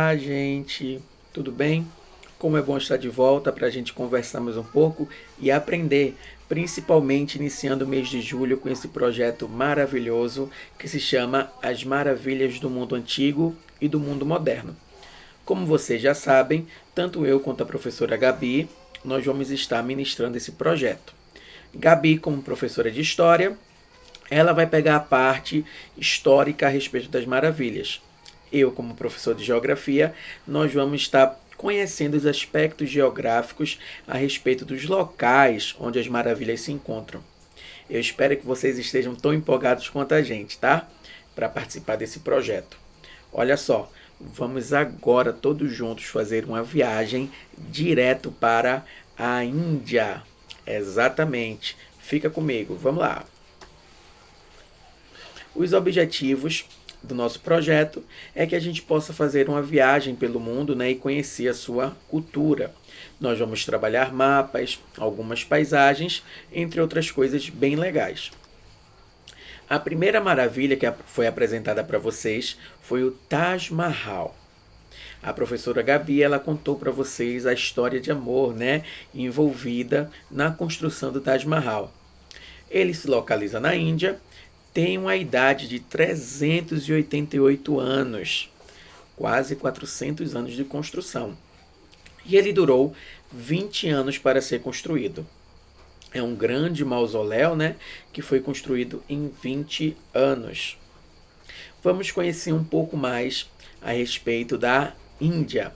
Olá, gente, tudo bem? Como é bom estar de volta para a gente conversar mais um pouco e aprender, principalmente iniciando o mês de julho com esse projeto maravilhoso que se chama As Maravilhas do Mundo Antigo e do Mundo Moderno. Como vocês já sabem, tanto eu quanto a professora Gabi, nós vamos estar ministrando esse projeto. Gabi, como professora de História, ela vai pegar a parte histórica a respeito das maravilhas. Eu, como professor de Geografia, nós vamos estar conhecendo os aspectos geográficos a respeito dos locais onde as maravilhas se encontram. Eu espero que vocês estejam tão empolgados quanto a gente, tá? Para participar desse projeto. Olha só, vamos agora todos juntos fazer uma viagem direto para a Índia. Exatamente. Fica comigo, vamos lá. Os objetivos do nosso projeto é que a gente possa fazer uma viagem pelo mundo, né, e conhecer a sua cultura. Nós vamos trabalhar mapas, algumas paisagens, entre outras coisas bem legais. A primeira maravilha que foi apresentada para vocês foi o Taj Mahal. A professora Gabi, ela contou para vocês a história de amor, né, envolvida na construção do Taj Mahal. Ele se localiza na Índia, tem uma idade de 388 anos, quase 400 anos de construção. E ele durou 20 anos para ser construído. É um grande mausoléu, né, que foi construído em 20 anos. Vamos conhecer um pouco mais a respeito da Índia.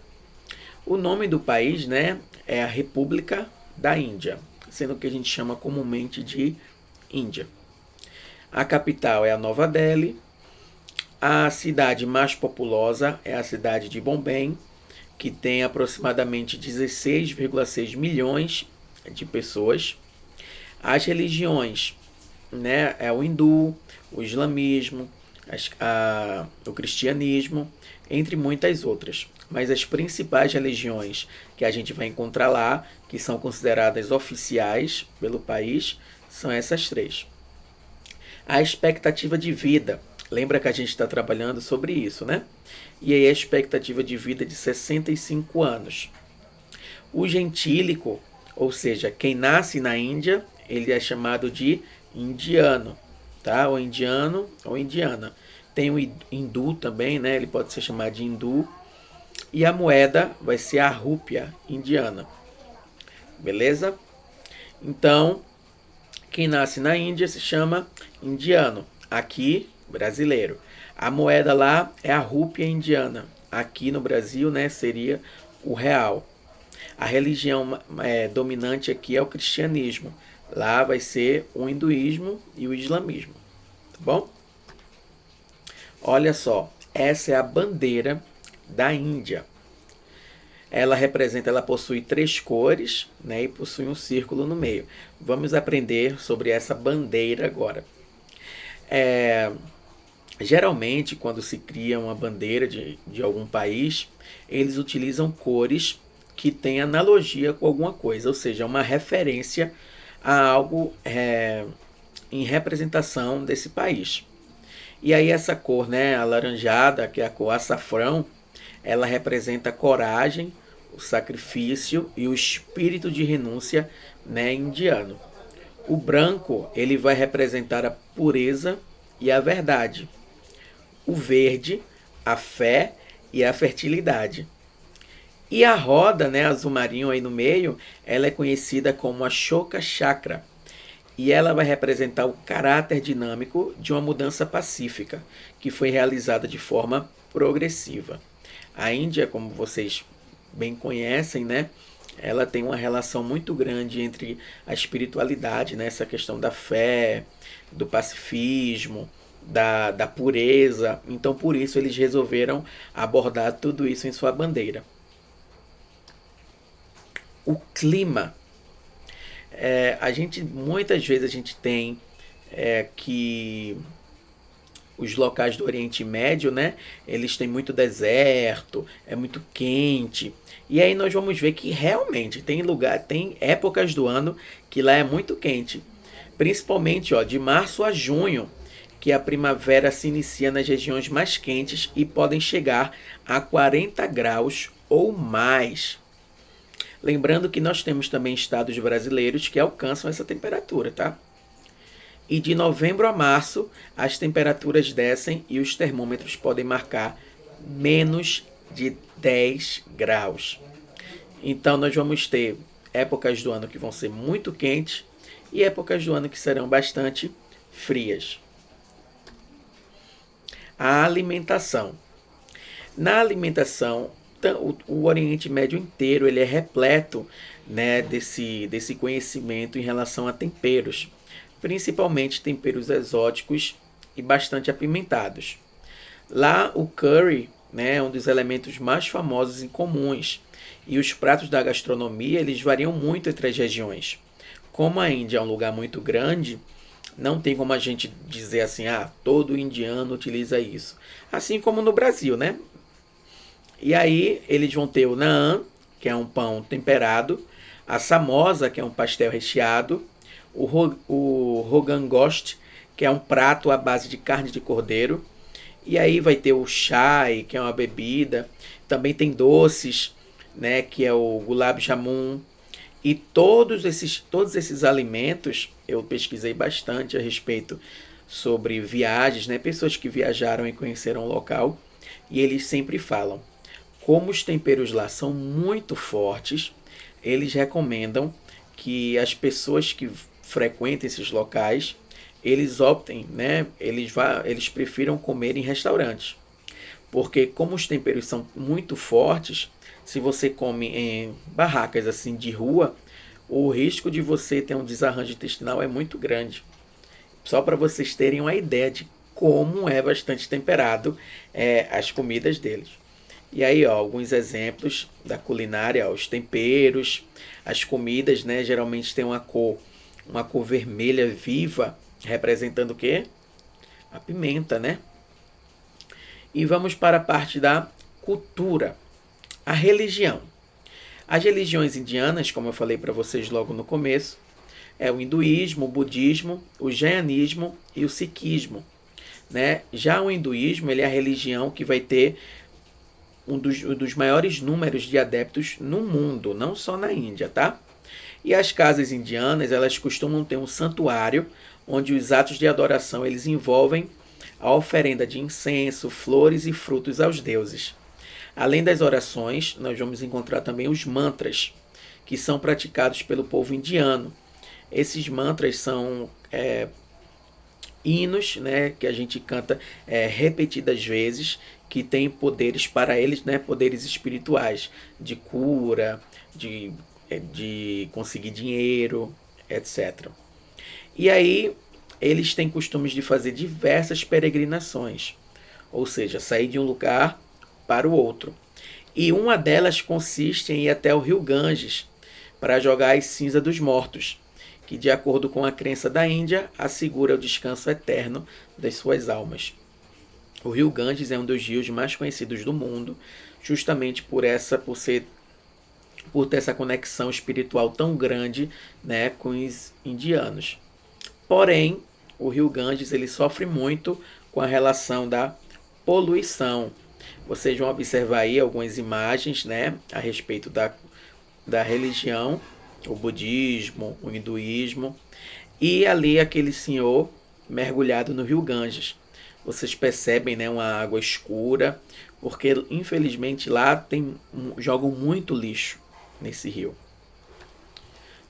O nome do país, né, é a República da Índia, sendo que a gente chama comumente de Índia. A capital é a Nova Delhi. A cidade mais populosa é a cidade de Bombay, que tem aproximadamente 16,6 milhões de pessoas. As religiões, né, é o hindu, o islamismo, o cristianismo, entre muitas outras. Mas as principais religiões que a gente vai encontrar lá, que são consideradas oficiais pelo país, são essas três. A expectativa de vida. Lembra que a gente está trabalhando sobre isso, né? E aí a expectativa de vida de 65 anos. O gentílico, ou seja, quem nasce na Índia, ele é chamado de indiano, tá? Ou indiano ou indiana. Tem o hindu também, né? Ele pode ser chamado de hindu. E a moeda vai ser a rúpia indiana. Beleza? Então, quem nasce na Índia se chama indiano. Aqui, brasileiro. A moeda lá é a rúpia indiana. Aqui no Brasil, né, seria o real. A religião dominante aqui é o cristianismo. Lá vai ser o hinduísmo e o islamismo. Tá bom? Olha só, essa é a bandeira da Índia. Ela possui 3 cores, né, e possui um círculo no meio. Vamos aprender sobre essa bandeira agora. Geralmente, quando se cria uma bandeira de algum país, eles utilizam cores que têm analogia com alguma coisa, ou seja, uma referência a algo em representação desse país. E aí essa cor, né, alaranjada, que é a cor açafrão, ela representa a coragem, o sacrifício e o espírito de renúncia, né, indiano. O branco, ele vai representar a pureza e a verdade. O verde, a fé e a fertilidade. E a roda, né, azul marinho aí no meio, ela é conhecida como a Ashoka Chakra. E ela vai representar o caráter dinâmico de uma mudança pacífica, que foi realizada de forma progressiva. A Índia, como vocês bem conhecem, né, ela tem uma relação muito grande entre a espiritualidade, né, essa questão da fé, do pacifismo, da pureza. Então, por isso, eles resolveram abordar tudo isso em sua bandeira. O clima. Muitas vezes a gente tem que os locais do Oriente Médio, né, eles têm muito deserto, é muito quente. E aí nós vamos ver que realmente tem épocas do ano que lá é muito quente. Principalmente, ó, de março a junho, que a primavera se inicia nas regiões mais quentes e podem chegar a 40 graus ou mais. Lembrando que nós temos também estados brasileiros que alcançam essa temperatura, tá? E de novembro a março, as temperaturas descem e os termômetros podem marcar menos de 10 graus. Então nós vamos ter épocas do ano que vão ser muito quentes e épocas do ano que serão bastante frias. A alimentação. Na alimentação, o Oriente Médio inteiro ele é repleto, né, desse conhecimento em relação a temperos, principalmente temperos exóticos e bastante apimentados. Lá o curry, né, é um dos elementos mais famosos e comuns, e os pratos da gastronomia eles variam muito entre as regiões. Como a Índia é um lugar muito grande, não tem como a gente dizer assim, todo indiano utiliza isso. Assim como no Brasil, né? E aí eles vão ter o naan, que é um pão temperado, a samosa, que é um pastel recheado, o rogan gosh, que é um prato à base de carne de cordeiro, e aí vai ter o chai, que é uma bebida, também tem doces, né, que é o gulab jamun, e todos esses alimentos, eu pesquisei bastante a respeito sobre viagens, né, pessoas que viajaram e conheceram o local, e eles sempre falam, como os temperos lá são muito fortes, eles recomendam que as pessoas que frequentem esses locais, eles optem, né, eles prefiram comer em restaurantes. Porque como os temperos são muito fortes, se você come em barracas assim de rua, o risco de você ter um desarranjo intestinal é muito grande. Só para vocês terem uma ideia de como é bastante temperado as comidas deles. E aí, ó, alguns exemplos da culinária, ó, os temperos, as comidas, né, geralmente tem uma cor vermelha viva, representando o quê? A pimenta, né? E vamos para a parte da cultura. A religião. As religiões indianas, como eu falei para vocês logo no começo, é o hinduísmo, o budismo, o jainismo e o sikhismo, né? Já o hinduísmo ele é a religião que vai ter um dos maiores números de adeptos no mundo, não só na Índia, tá? E as casas indianas, elas costumam ter um santuário onde os atos de adoração eles envolvem a oferenda de incenso, flores e frutos aos deuses. Além das orações, nós vamos encontrar também os mantras, que são praticados pelo povo indiano. Esses mantras são hinos, né, que a gente canta repetidas vezes, que tem poderes para eles, né, poderes espirituais, de cura, de conseguir dinheiro, etc. E aí eles têm costumes de fazer diversas peregrinações, ou seja, sair de um lugar para o outro. E uma delas consiste em ir até o rio Ganges para jogar as cinzas dos mortos, que de acordo com a crença da Índia, assegura o descanso eterno das suas almas. O rio Ganges é um dos rios mais conhecidos do mundo, justamente por ter essa conexão espiritual tão grande, né, com os indianos. Porém, o rio Ganges ele sofre muito com a relação da poluição. Vocês vão observar aí algumas imagens, né, a respeito da religião, o budismo, o hinduísmo, e ali aquele senhor mergulhado no rio Ganges. Vocês percebem, né, uma água escura, porque infelizmente lá jogam muito lixo nesse rio.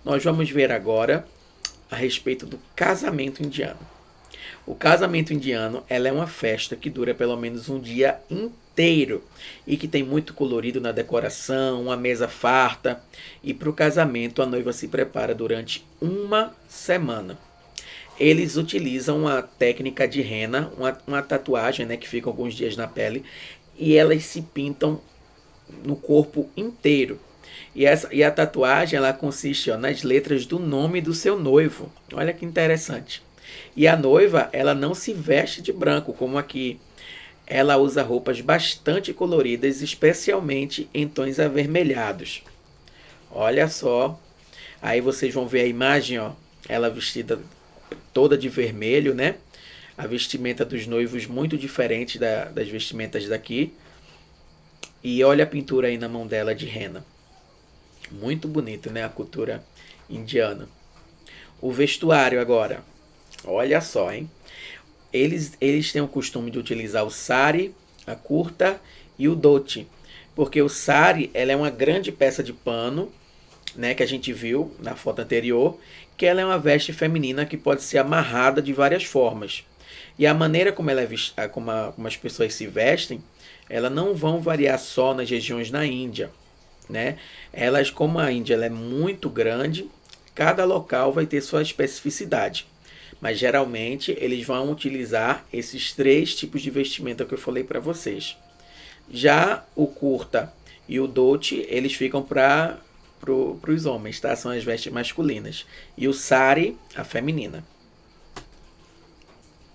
Nós vamos ver agora a respeito do casamento indiano. O casamento indiano ela é uma festa que dura pelo menos um dia inteiro e que tem muito colorido na decoração, uma mesa farta, e para o casamento a noiva se prepara durante uma semana. Eles utilizam uma técnica de henna, uma tatuagem, né, que fica alguns dias na pele, e elas se pintam no corpo inteiro. E a tatuagem ela consiste nas letras do nome do seu noivo. Olha que interessante. E a noiva ela não se veste de branco, como aqui. Ela usa roupas bastante coloridas, especialmente em tons avermelhados. Olha só. Aí vocês vão ver a imagem, ó, ela vestida toda de vermelho, né? A vestimenta dos noivos muito diferente das vestimentas daqui. E olha a pintura aí na mão dela de rena. Muito bonito, né? A cultura indiana. O vestuário agora. Olha só, hein? Eles têm o costume de utilizar o sari, a kurta e o dhoti. Porque o sari, ela é uma grande peça de pano, né, que a gente viu na foto anterior, que ela é uma veste feminina que pode ser amarrada de várias formas. E a maneira como ela é vista, como as pessoas se vestem, elas não vão variar só nas regiões na Índia, né? Elas, como a Índia ela é muito grande, cada local vai ter sua especificidade. Mas geralmente eles vão utilizar esses 3 tipos de vestimenta que eu falei para vocês. Já o kurta e o dhoti, eles ficam para os homens, tá? São as vestes masculinas. E o sari, a feminina.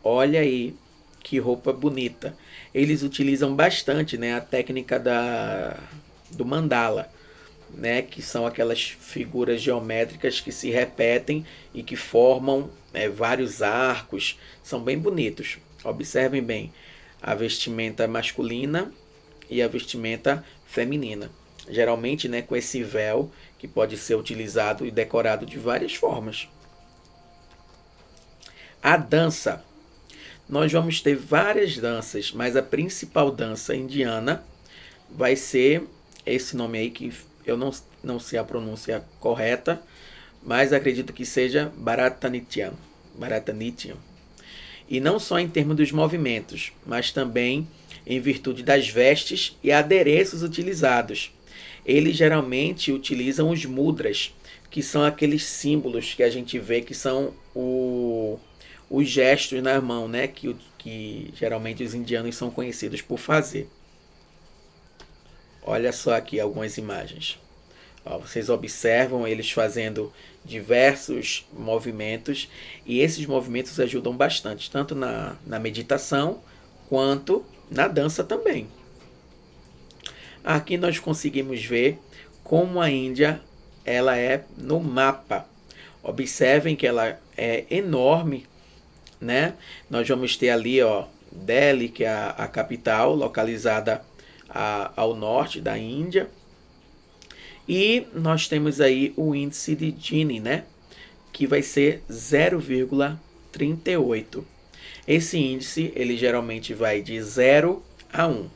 Olha aí que roupa bonita. Eles utilizam bastante, né, a técnica do mandala, né, que são aquelas figuras geométricas que se repetem e que formam vários arcos. São bem bonitos. Observem bem a vestimenta masculina e a vestimenta feminina. Geralmente, né, com esse véu que pode ser utilizado e decorado de várias formas. A dança. Nós vamos ter várias danças, mas a principal dança indiana vai ser esse nome aí que eu não sei a pronúncia correta, mas acredito que seja Bharatanatyam. Bharatanatyam. E não só em termos dos movimentos, mas também em virtude das vestes e adereços utilizados. Eles geralmente utilizam os mudras, que são aqueles símbolos que a gente vê que são os gestos na mão, né? Que geralmente os indianos são conhecidos por fazer. Olha só aqui algumas imagens. Ó, vocês observam eles fazendo diversos movimentos e esses movimentos ajudam bastante, tanto na meditação quanto na dança também. Aqui nós conseguimos ver como a Índia ela é no mapa. Observem que ela é enorme, né? Nós vamos ter ali, ó, Delhi, que é a capital, localizada ao norte da Índia. E nós temos aí o índice de Gini, né? Que vai ser 0,38. Esse índice, ele geralmente vai de 0 a 1.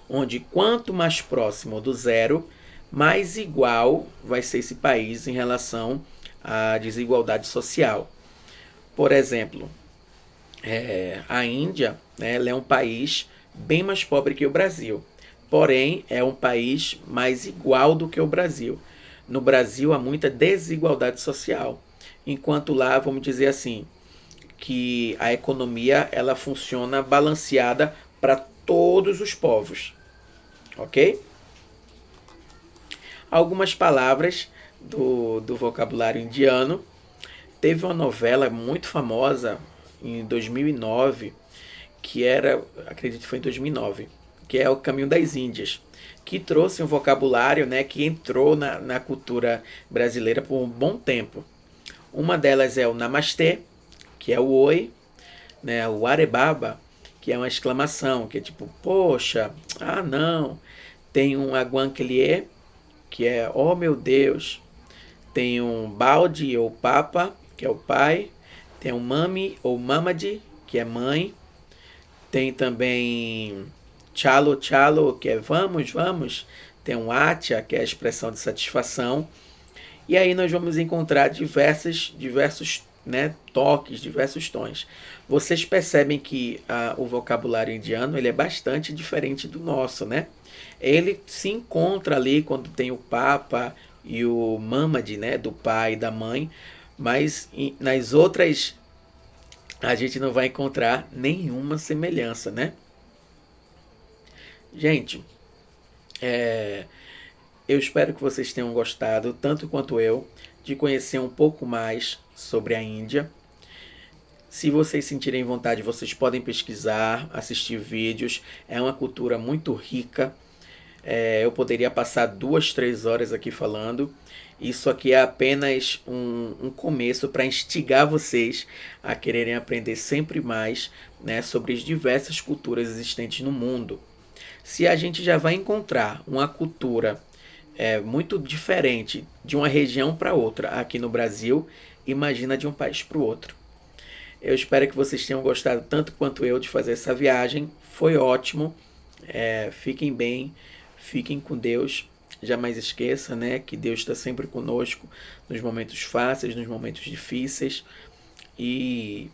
Onde quanto mais próximo do zero, mais igual vai ser esse país em relação à desigualdade social. Por exemplo, a Índia, né, ela é um país bem mais pobre que o Brasil. Porém, é um país mais igual do que o Brasil. No Brasil há muita desigualdade social, enquanto lá, vamos dizer assim, que a economia ela funciona balanceada para todos os povos, ok? Algumas palavras do vocabulário indiano. Teve uma novela muito famosa em 2009, que era, acredito que foi em 2009, que é O Caminho das Índias, que trouxe um vocabulário, né, que entrou na cultura brasileira por um bom tempo. Uma delas é o namastê, que é o oi, né, o arebaba, que é uma exclamação, que é tipo, poxa, ah não. Tem um aguanquelier, que é, oh meu Deus. Tem um balde ou papa, que é o pai. Tem um mami ou mamadi, que é mãe. Tem também chalo, chalo, que é vamos, vamos. Tem um atya, que é a expressão de satisfação. E aí nós vamos encontrar diversos né, toques, diversos tons. Vocês percebem que o vocabulário indiano ele é bastante diferente do nosso, né? Ele se encontra ali quando tem o papa e o mamadi, né, do pai e da mãe, mas nas outras a gente não vai encontrar nenhuma semelhança, né? Gente, eu espero que vocês tenham gostado, tanto quanto eu, de conhecer um pouco mais sobre a Índia. Se vocês sentirem vontade, vocês podem pesquisar, assistir vídeos. É uma cultura muito rica. Eu poderia passar 2, 3 horas aqui falando. Isso aqui é apenas um começo para instigar vocês a quererem aprender sempre mais, né, sobre as diversas culturas existentes no mundo. Se a gente já vai encontrar uma cultura muito diferente de uma região para outra aqui no Brasil, imagina de um país para o outro. Eu espero que vocês tenham gostado tanto quanto eu de fazer essa viagem. Foi ótimo. Fiquem bem, fiquem com Deus. Jamais esqueça, né, que Deus está sempre conosco nos momentos fáceis, nos momentos difíceis. E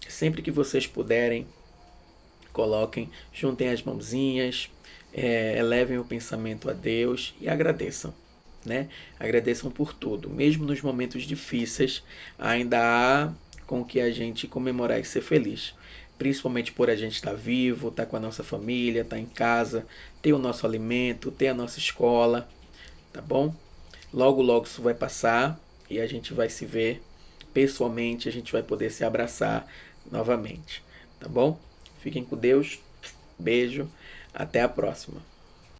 sempre que vocês puderem, coloquem, juntem as mãozinhas, elevem o pensamento a Deus e agradeçam. Né? Agradeçam por tudo. Mesmo nos momentos difíceis, ainda há com que a gente comemorar e ser feliz. Principalmente por a gente estar vivo, estar com a nossa família, estar em casa, ter o nosso alimento, ter a nossa escola, tá bom? Logo, logo isso vai passar e a gente vai se ver pessoalmente, a gente vai poder se abraçar novamente, tá bom? Fiquem com Deus, beijo, até a próxima.